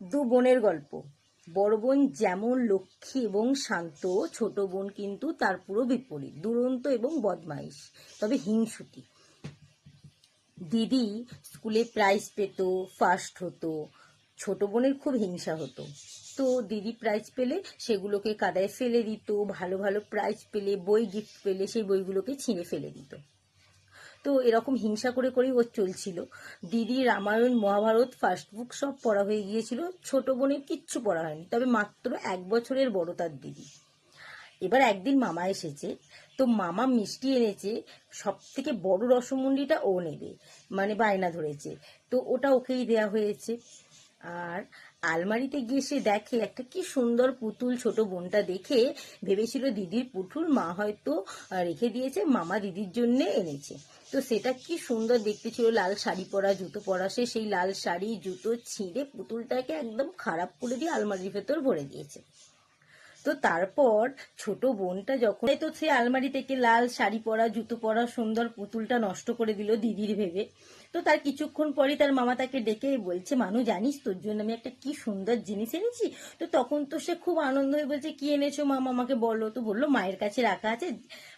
দু বোনের গল্প। বড় বোন যেমন লক্ষ্মী এবং শান্ত, ছোট বোন কিন্তু তার পুরো বিপরীত, দুরন্ত এবং বদমাইশ, তবে হিংসুটি। দিদি স্কুলে প্রাইজ পেত, ফার্স্ট হতো। ছোট বোনের খুব হিংসা হতো। তো দিদি প্রাইজ পেলে সেগুলোকে কাদায় ফেলে দিত, ভালো ভালো প্রাইজ পেলে, বই গিফট পেলে সেই বইগুলোকে ছিঁড়ে ফেলে দিত। তো এরকম হিংসা করে করেই ওর চলছিল। দিদি রামায়ণ মহাভারত ফার্স্ট বুক সব পড়া হয়ে গিয়েছিল, ছোট বোনের কিচ্ছু পড়া হয়নি, তবে মাত্র 1 বছরের বড় তার দিদি। এবার একদিন মামা এসেছে, তো মামা মিষ্টি এনেছে, সব থেকে বড় রসমুন্ডিটা ও নেবে, মানে বায়না ধরেছে, তো ওটা ওকেই দেয়া হয়েছে। আর আলমারিতে গিয়ে সে দেখে একটা কি সুন্দর পুতুল, ছোট বোনটা দেখে ভেবেছিল দিদির পুতুল, মা হয়তো রেখে দিয়েছে, মামা দিদির জন্য এনেছে। তো সেটা কি সুন্দর দেখতে ছিল, লাল শাড়ি পরা, জুতো পরা, সে সেই লাল শাড়ি জুতো ছিঁড়ে পুতুলটাকে একদম খারাপ করে দিয়ে আলমারির ভেতর ভরে দিয়েছে। তো তারপর ছোট বোনটা যখন, তো সে আলমারি থেকে লাল শাড়ি পরা জুতো পরা সুন্দর পুতুলটা নষ্ট করে দিল দিদির ভেবে। তো তার কিছুক্ষণ পরই তার মামা তাকে ডেকে বলছে, মানু জানিস তোর জন্য আমি একটা কি সুন্দর জিনিস এনেছি। তো তখন তো সে খুব আনন্দ হয়ে বলছে, কি এনেছো মামা, আমাকে বলো। তো বললো, মায়ের কাছে রাখা আছে,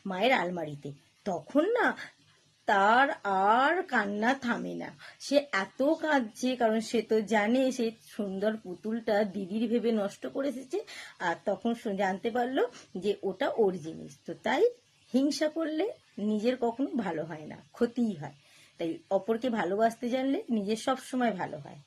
মায়ের আলমারিতে। তখন না তার আর কান্না থামে না, সে এত কাঁদছে, কারণ সে তো জানে সে সুন্দর পুতুলটা দিদির ভেবে নষ্ট করে এসেছে। আর তখন জানতে পারলো যে ওটা ওর জিনিস। তো তাই হিংসা করলে নিজের কখনো ভালো হয় না, ক্ষতিই হয়। তাই অপরকে ভালোবাসতে জানলে নিজের সব সময় ভালো হয়।